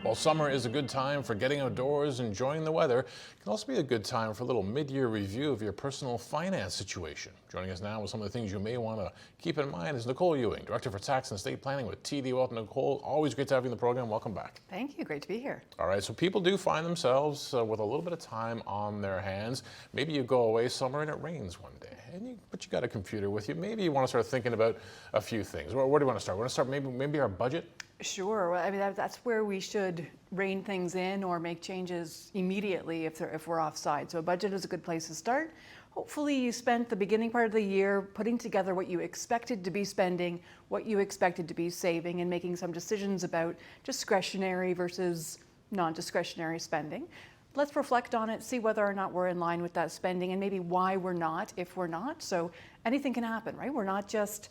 While summer is a good time for getting outdoors, enjoying the weather, it can also be a good time for a little mid-year review of your personal finance situation. Joining us now with some of the things you may want to keep in mind is Nicole Ewing, Director for Tax and Estate Planning with TD Wealth. Nicole, always great to have you in the program. Welcome back. Thank you. Great to be here. All right, so people do find themselves with a little bit of time on their hands. Maybe you go away somewhere and it rains one day, but you got a computer with you. Maybe you want to start thinking about a few things. Where do you want to start? We want to start maybe our budget? Sure. Well, I mean, that's where we should rein things in or make changes immediately if we're offside. So a budget is a good place to start. Hopefully you spent the beginning part of the year putting together what you expected to be spending, what you expected to be saving, and making some decisions about discretionary versus non-discretionary spending. Let's reflect on it, see whether or not we're in line with that spending, and maybe why we're not, if we're not. So anything can happen, right? We're not just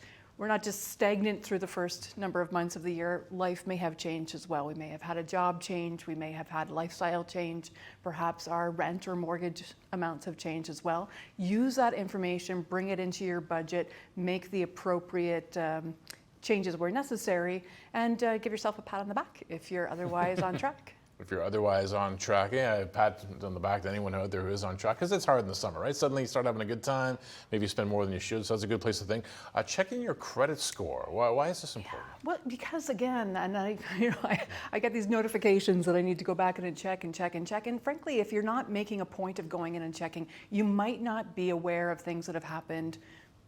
stagnant through the first number of months of the year. Life may have changed as well. We may have had a job change. We may have had lifestyle change. Perhaps our rent or mortgage amounts have changed as well. Use that information, bring it into your budget, make the appropriate changes where necessary, and give yourself a pat on the back if you're otherwise on track. If you're otherwise on track, yeah, pat on the back to anyone out there who is on track, because it's hard in the summer, right? Suddenly you start having a good time, maybe you spend more than you should, so that's a good place to think. Checking your credit score, why is this important? Yeah. Well, because again, and I get these notifications that I need to go back and check, and frankly, if you're not making a point of going in and checking, you might not be aware of things that have happened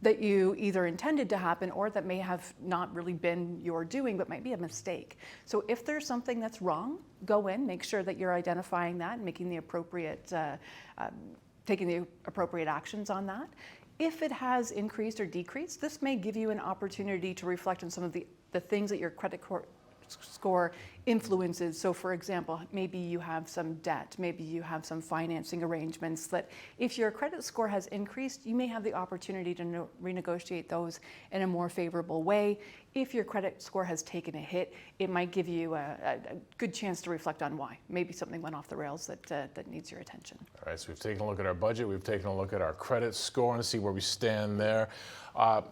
that you either intended to happen or that may have not really been your doing, but might be a mistake. So if there's something that's wrong, go in, make sure that you're identifying that and making the appropriate, taking the appropriate actions on that. If it has increased or decreased, this may give you an opportunity to reflect on some of the things that your credit score influences. So for example, maybe you have some debt, maybe you have some financing arrangements that if your credit score has increased, you may have the opportunity to renegotiate those in a more favorable way. If your credit score has taken a hit, it might give you a good chance to reflect on why. Maybe something went off the rails that needs your attention. All right, so we've taken a look at our budget, we've taken a look at our credit score and see where we stand there.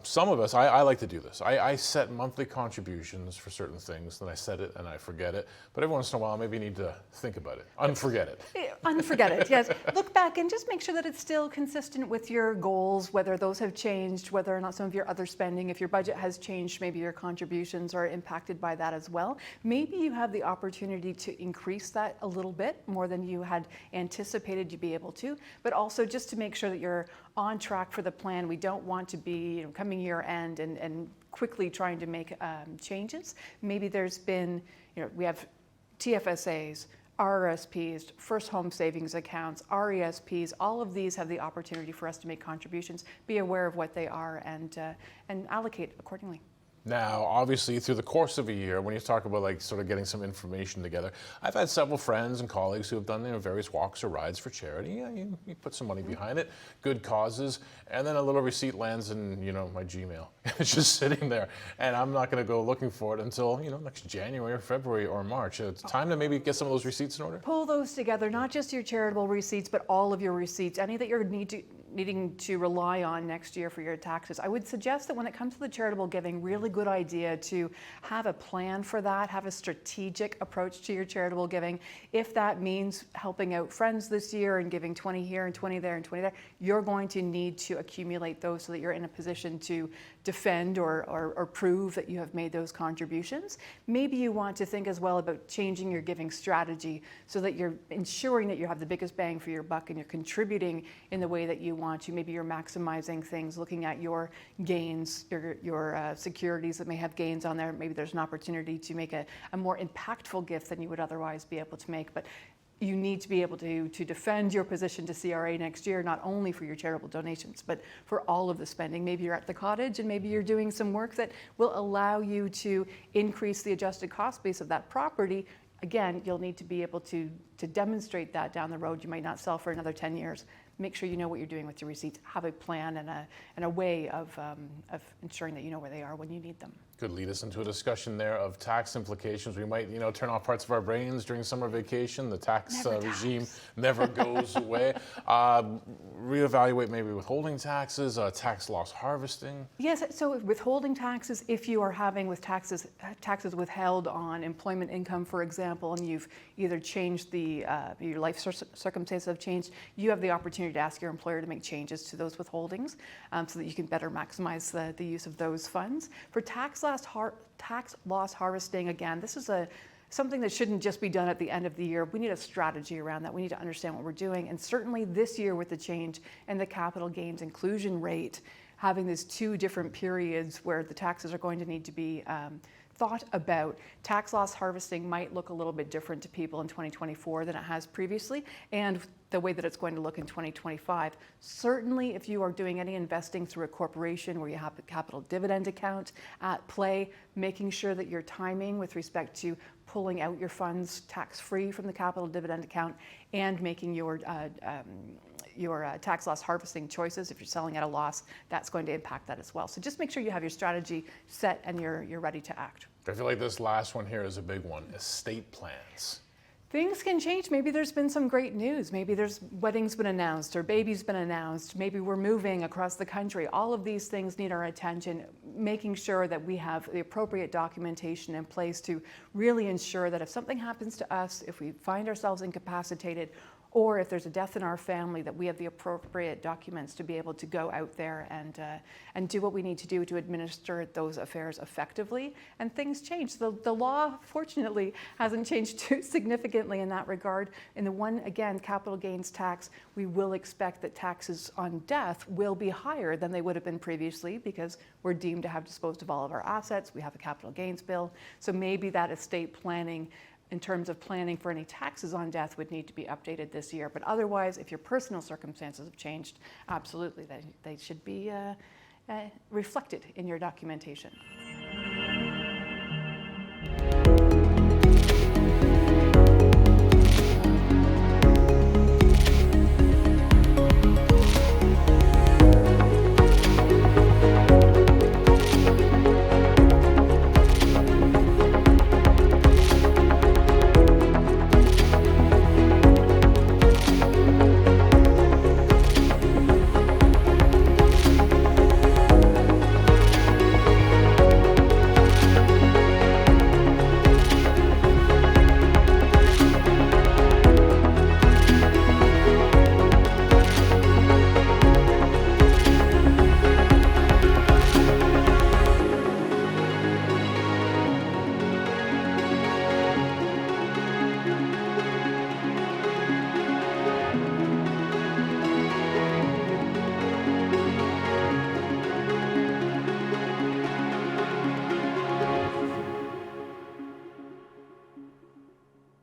Some of us, I like to do this. I set monthly contributions for certain things, then I set it and I forget it. But every once in a while, maybe you need to think about it. Unforget it. Unforget it, yes. Look back and just make sure that it's still consistent with your goals, whether those have changed, whether or not some of your other spending, if your budget has changed, maybe your contributions are impacted by that as well. Maybe you have the opportunity to increase that a little bit more than you had anticipated you'd be able to, but also just to make sure that you're on track for the plan. We don't want to be coming year end and quickly trying to make changes. Maybe there's been, we have TFSAs, RRSPs, first home savings accounts, RESPs, all of these have the opportunity for us to make contributions, be aware of what they are, and allocate accordingly. Now, obviously, through the course of a year, when you talk about sort of getting some information together, I've had several friends and colleagues who have done various walks or rides for charity. Yeah, you put some money behind it, good causes, and then a little receipt lands in my Gmail. It's just sitting there, and I'm not going to go looking for it until next January or February or March. It's time to maybe get some of those receipts in order. Pull those together, not just your charitable receipts, but all of your receipts, any that you're needing to rely on next year for your taxes. I would suggest that when it comes to the charitable giving, really good idea to have a plan for that, have a strategic approach to your charitable giving. If that means helping out friends this year and giving 20 here and 20 there and 20 there, you're going to need to accumulate those so that you're in a position to defend or prove that you have made those contributions. Maybe you want to think as well about changing your giving strategy so that you're ensuring that you have the biggest bang for your buck and you're contributing in the way that you want to. Maybe you're maximizing things, looking at your gains, your securities that may have gains on there. Maybe there's an opportunity to make a more impactful gift than you would otherwise be able to make. But you need to be able to defend your position to CRA next year, not only for your charitable donations, but for all of the spending. Maybe you're at the cottage and maybe you're doing some work that will allow you to increase the adjusted cost base of that property. Again, you'll need to be able to demonstrate that down the road. You might not sell for another 10 years. Make sure you know what you're doing with your receipts. Have a plan and a way of ensuring that you know where they are when you need them. Could lead us into a discussion there of tax implications. We might, turn off parts of our brains during summer vacation. The tax regime never goes away. Reevaluate maybe withholding taxes, tax loss harvesting. Yes, so withholding taxes, if you are having with taxes withheld on employment income, for example, and you've either changed your life circumstances have changed, you have the opportunity to ask your employer to make changes to those withholdings so that you can better maximize the use of those funds. For tax loss harvesting, again, this is something that shouldn't just be done at the end of the year. We need a strategy around that. We need to understand what we're doing. And certainly this year with the change in the capital gains inclusion rate, having these 2 different periods where the taxes are going to need to be thought about, tax loss harvesting might look a little bit different to people in 2024 than it has previously, and the way that it's going to look in 2025. Certainly, if you are doing any investing through a corporation where you have a capital dividend account at play, making sure that your timing with respect to pulling out your funds tax-free from the capital dividend account and making your tax loss harvesting choices, if you're selling at a loss, that's going to impact that as well. So just make sure you have your strategy set and you're ready to act. I feel like this last one here is a big one, estate plans. Things can change. Maybe there's been some great news. Maybe there's wedding's been announced or baby's been announced. Maybe we're moving across the country. All of these things need our attention, making sure that we have the appropriate documentation in place to really ensure that if something happens to us, if we find ourselves incapacitated, or if there's a death in our family, that we have the appropriate documents to be able to go out there and do what we need to do to administer those affairs effectively. And things change. The law, fortunately, hasn't changed too significantly in that regard. In the one, again, capital gains tax, we will expect that taxes on death will be higher than they would have been previously because we're deemed to have disposed of all of our assets. We have a capital gains bill. So maybe that estate planning in terms of planning for any taxes on death would need to be updated this year. But otherwise, if your personal circumstances have changed, absolutely, they should be reflected in your documentation.